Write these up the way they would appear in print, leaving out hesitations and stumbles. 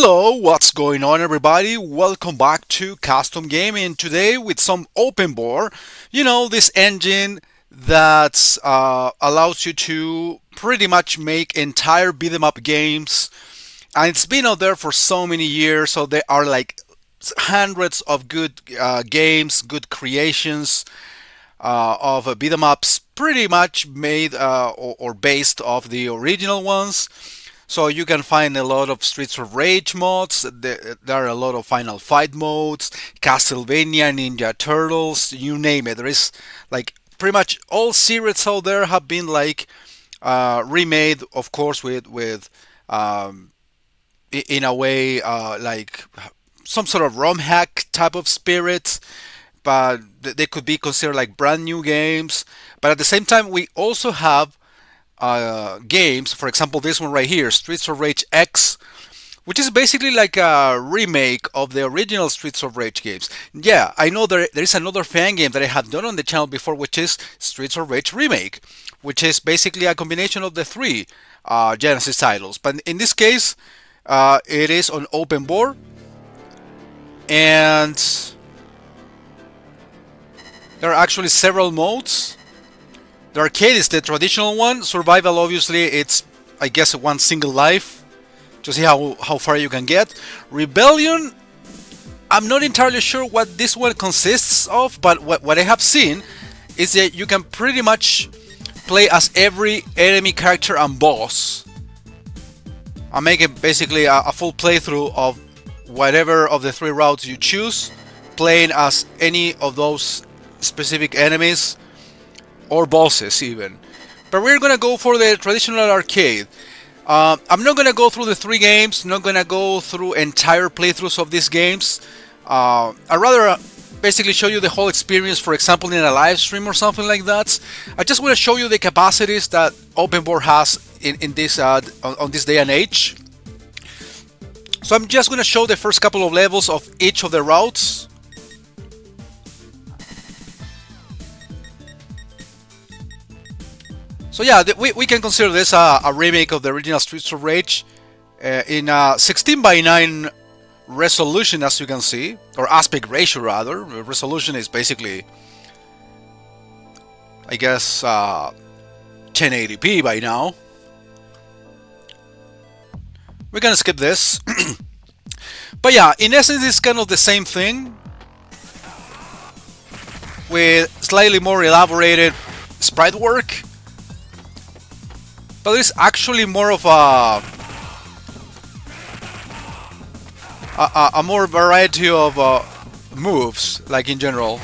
Hello, what's going on everybody? Welcome back to Custom Gaming today with some OpenBor. This engine that allows you to pretty much make entire beat 'em up games. And it's been out there for so many years, so there are like hundreds of good games, good creations of beat 'em ups, pretty much made or based off the original ones. So you can find a lot of Streets of Rage mods. There are a lot of Final Fight modes, Castlevania, Ninja Turtles, you name it. There is like pretty much all series out there have been like remade, of course, with in a way like some sort of ROM hack type of spirit. But they could be considered like brand new games. But at the same time, we also have games. For example, this one right here, Streets of Rage X, which is basically like a remake of the original Streets of Rage games. Yeah, I know there is another fan game that I have done on the channel before, which is Streets of Rage Remake, which is basically a combination of the three Genesis titles. But in this case, it is on OpenBor, and there are actually several modes. The arcade is the traditional one. Survival, obviously, it's, I guess, one single life to see how far you can get. Rebellion, I'm not entirely sure what this one consists of, but what I have seen is that you can pretty much play as every enemy character and boss. I'm making basically a full playthrough of whatever of the three routes you choose, playing as any of those specific enemies or bosses even. But we're gonna go for the traditional arcade. I'm not gonna go through the three games, not gonna go through entire playthroughs of these games. I'd rather basically show you the whole experience, for example in a live stream or something like that. I just want to show you the capacities that OpenBor has in this on this day and age. So I'm just gonna show the first couple of levels of each of the routes. So yeah, we can consider this a remake of the original Streets of Rage in a 16:9 resolution, as you can see, or aspect ratio rather. Resolution is basically, I guess, 1080p by now. We're gonna skip this. But yeah, in essence, it's kind of the same thing with slightly more elaborated sprite work. But it's actually more of a more variety of moves, like in general.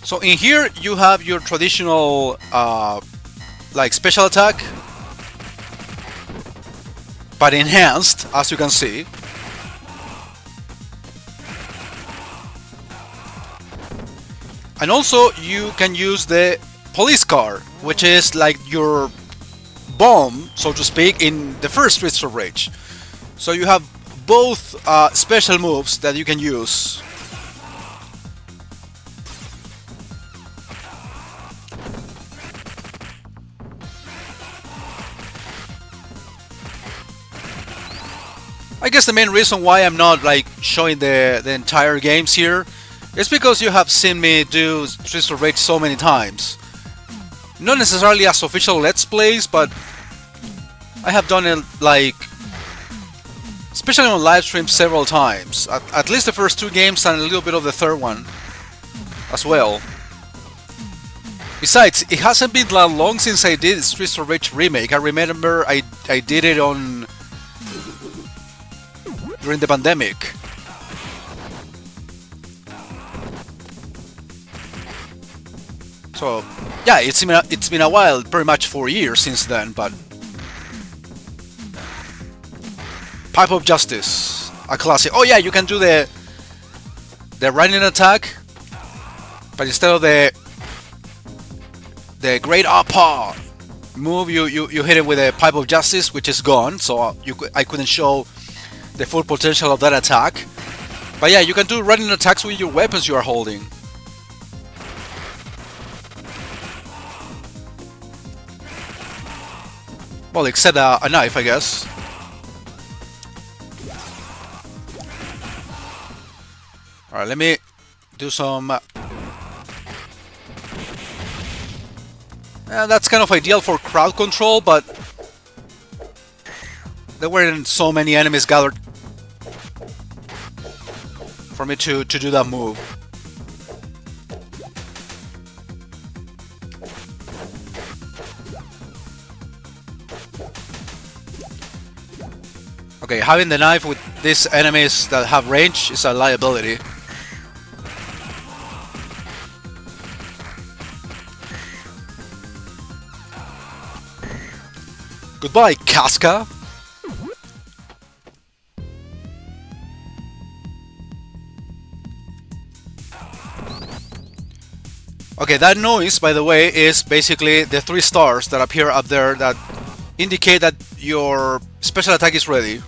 So in here you have your traditional like special attack, but enhanced, as you can see. And also you can use the police car, which is like your bomb, so to speak, in the first Streets of Rage. So you have both special moves that you can use. I guess the main reason why I'm not like showing the entire games here is because you have seen me do Streets of Rage so many times. Not necessarily as official Let's Plays, but I have done it like, especially on live streams, several times. At least the first two games and a little bit of the third one as well. Besides, it hasn't been that long since I did Streets of Rage Remake. I remember I did it on during the pandemic. So yeah, it's been a while, pretty much 4 years since then. But Pipe of Justice, a classic. Oh yeah, you can do the running attack, but instead of the Great Apa move, you hit it with a Pipe of Justice, which is gone. So I couldn't show the full potential of that attack. But yeah, you can do running attacks with your weapons you are holding. Well, except a knife, I guess. Alright, let me do some... that's kind of ideal for crowd control, but there weren't so many enemies gathered for me to do that move. Okay, having the knife with these enemies that have range is a liability. Goodbye, Casca! Okay, that noise, by the way, is basically the 3 stars that appear up there that indicate that your special attack is ready.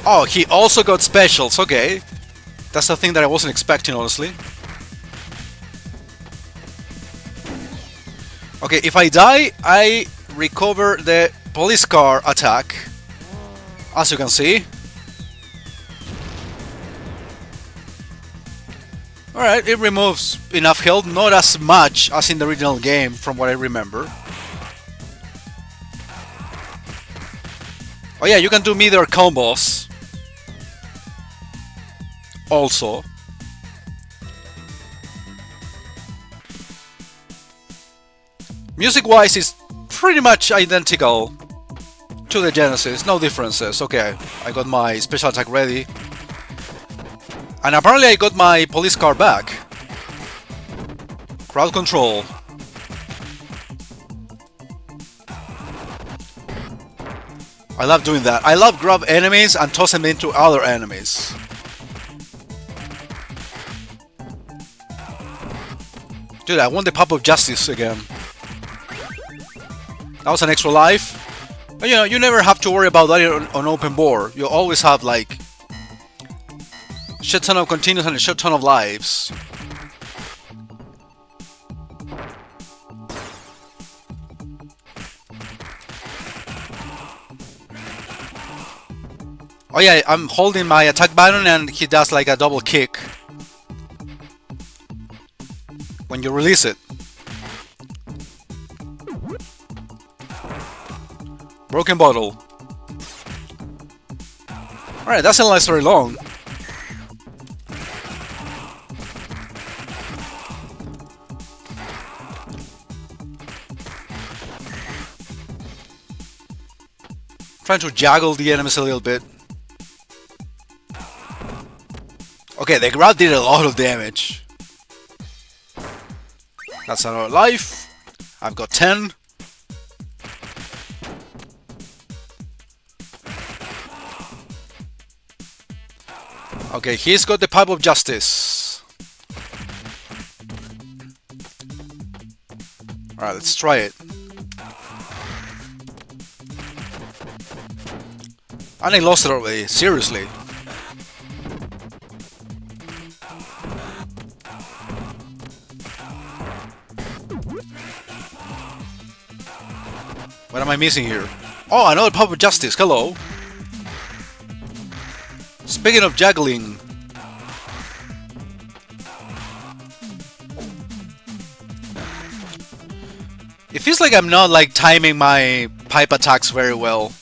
Oh, he also got specials, okay. That's the thing that I wasn't expecting, honestly. Okay, if I die, I recover the police car attack. As you can see. Alright, it removes enough health, not as much as in the original game, from what I remember. Oh yeah, you can do meter combos. Also. Music-wise, it's pretty much identical to the Genesis, no differences. Okay, I got my special attack ready. And apparently I got my police car back. Crowd control. I love doing that. I love grab enemies and toss them into other enemies. Dude, I won the Pop of Justice again. That was an extra life. But you know, you never have to worry about that on OpenBor. You always have like a shit ton of continues and a shit ton of lives. Oh yeah, I'm holding my attack button and he does like a double kick when you release it. Broken bottle. Alright, that doesn't last very long. Trying to juggle the enemies a little bit. Okay, the grab did a lot of damage. That's another life. I've got 10. Okay, he's got the Pipe of Justice. Alright, let's try it. And I lost it already, seriously. What am I missing here? Oh, another Pipe of Justice, hello. Speaking of juggling, it feels like I'm not like timing my pipe attacks very well.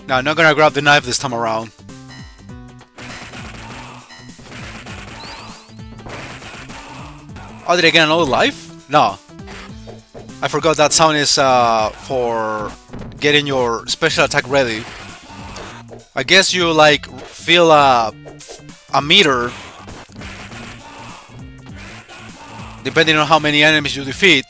No, I'm not gonna grab the knife this time around. Oh, did I get another life? No. I forgot that sound is for getting your special attack ready. I guess you like feel a meter depending on how many enemies you defeat.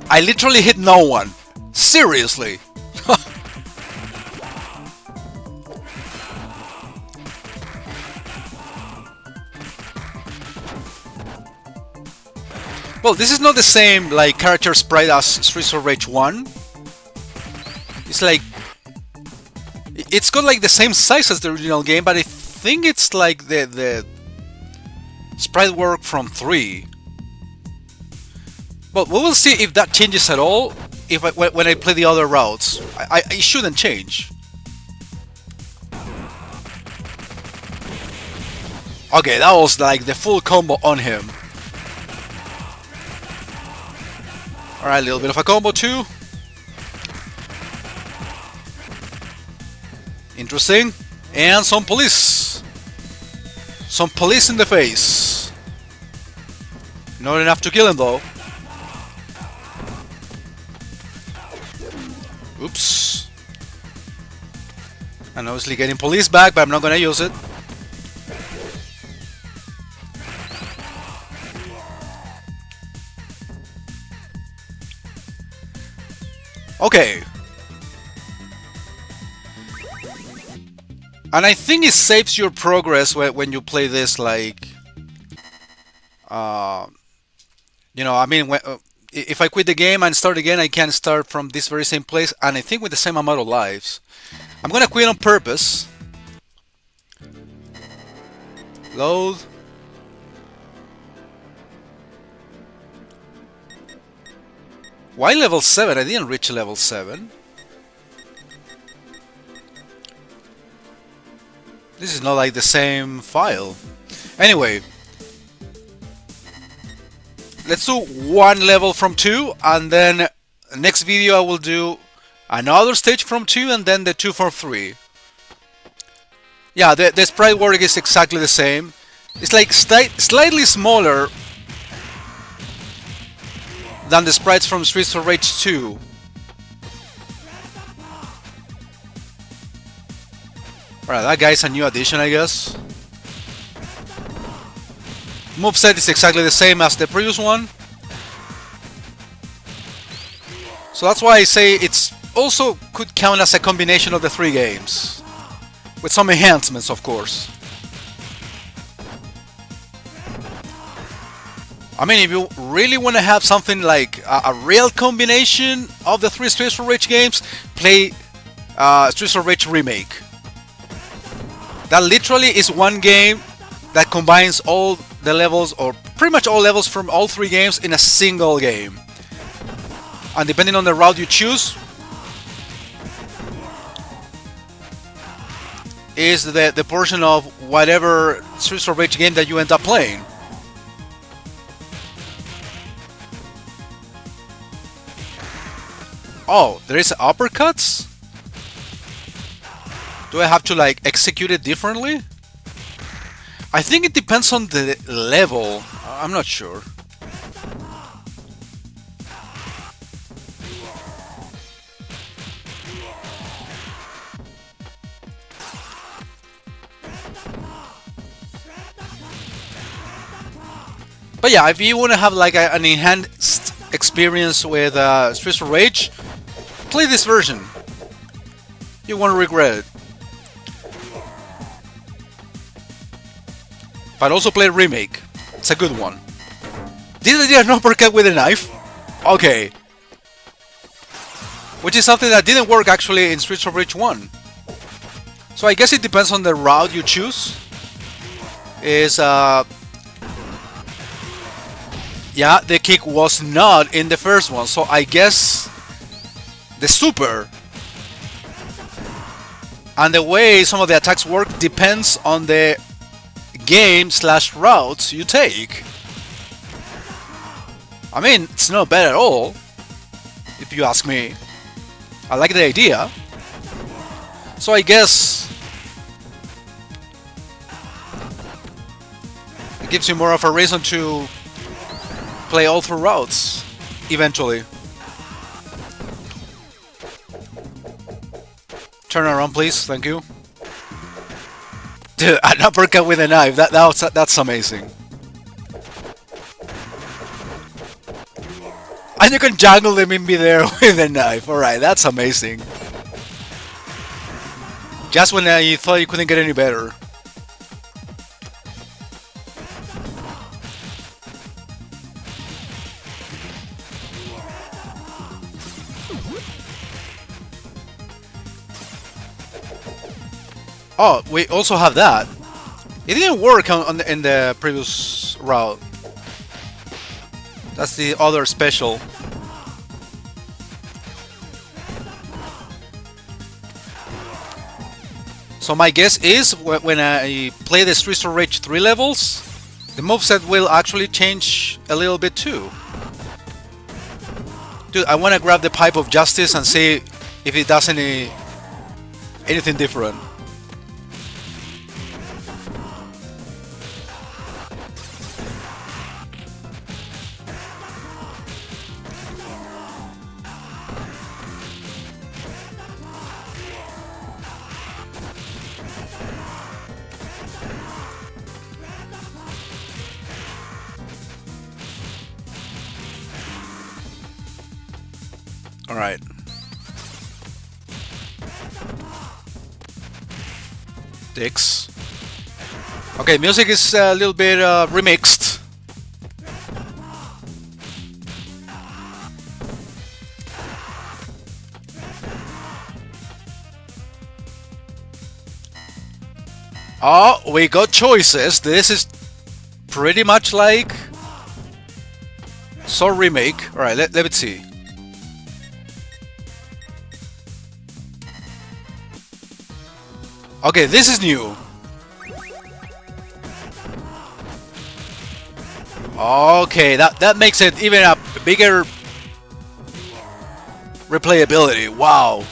I literally hit no one. Seriously. Well, this is not the same like character sprite as Streets of Rage 1. It's like it's got like the same size as the original game, but I think it's like the sprite work from 3. But we will see if that changes at all. If when I play the other routes, it shouldn't change. Okay, that was like the full combo on him. Alright, a little bit of a combo too. Interesting. And some police. Some police in the face. Not enough to kill him though. Oops. I'm obviously getting police back, but I'm not gonna use it. Okay. And I think it saves your progress when you play this, like... you know, I mean, if I quit the game and start again, I can start from this very same place, and I think with the same amount of lives. I'm gonna quit on purpose. Load. Why level 7? I didn't reach level 7. This is not like the same file. Anyway. Let's do one level from 2, and then next video I will do another stage from 2, and then the 2 from 3. Yeah, the sprite work is exactly the same. It's like slightly smaller than the sprites from Streets of Rage 2. Alright, that guy's a new addition, I guess. Moveset is exactly the same as the previous one. So that's why I say it's also could count as a combination of the 3 games. With some enhancements, of course. I mean, if you really want to have something like a real combination of the 3 Streets of Rage games, play Streets of Rage Remake. That literally is one game that combines all the levels, or pretty much all levels from all 3 games in a single game. And depending on the route you choose, is the portion of whatever Streets of Rage game that you end up playing. Oh, there is uppercuts? Do I have to like execute it differently? I think it depends on the level. I'm not sure. But yeah, if you want to have like an enhanced experience with Streets of Rage, play this version. You won't regret it. But also play Remake. It's a good one. Did I do an uppercut with a knife? Okay. Which is something that didn't work actually in Streets of Rage 1. So I guess it depends on the route you choose. Yeah, the kick was not in the first one, so I guess the super and the way some of the attacks work depends on the game/routes you take. I mean, it's not bad at all, if you ask me. I like the idea. So I guess it gives you more of a reason to play all 3 routes eventually. Turn around, please. Thank you. Dude, an uppercut with a knife. That's amazing. And you can jangle them in midair with a knife. Alright, that's amazing. Just when you thought you couldn't get any better. Oh, we also have that. It didn't work in the previous route. That's the other special. So my guess is when I play the Streets of Rage 3 levels, the moveset will actually change a little bit too. Dude, I want to grab the Pipe of Justice and see if it does anything different. All right. Dicks. Okay, music is a little bit remixed. Oh, we got choices. This is pretty much like Soul Remake. All right, let me see. Okay, this is new. Okay, that makes it even a bigger replayability. Wow.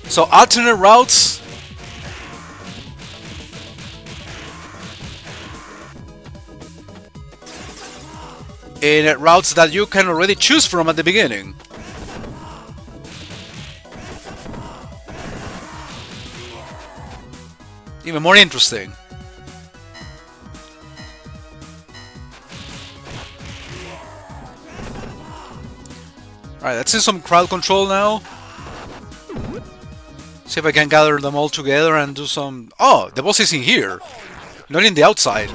So alternate routes. In routes that you can already choose from at the beginning. Even more interesting. Alright, let's see some crowd control now. See if I can gather them all together and do some... Oh, the boss is in here. Not in the outside.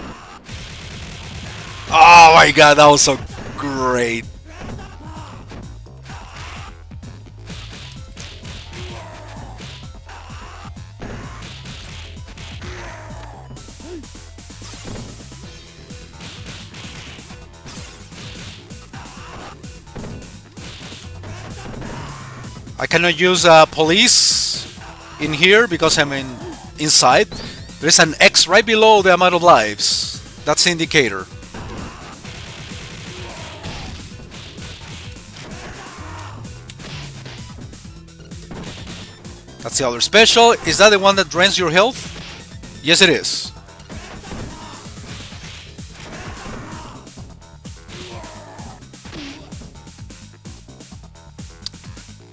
Oh my god, that was so great. I cannot use police in here because I'm inside. There's an X right below the amount of lives. That's the indicator. That's the other special. Is that the one that drains your health? Yes, it is.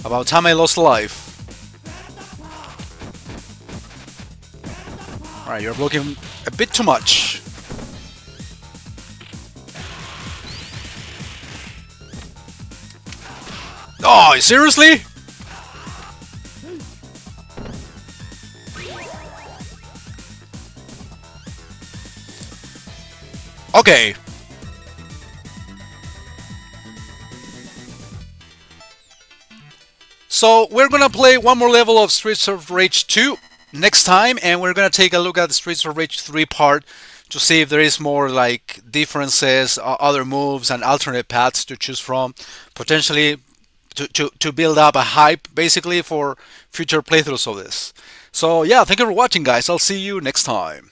About time I lost a life. Alright, you're blocking a bit too much. Oh, seriously? Okay. So we're gonna play one more level of Streets of Rage 2 next time, and we're gonna take a look at the Streets of Rage 3 part to see if there is more like differences, other moves, and alternate paths to choose from, potentially to build up a hype basically for future playthroughs of this. So yeah, thank you for watching, guys. I'll see you next time.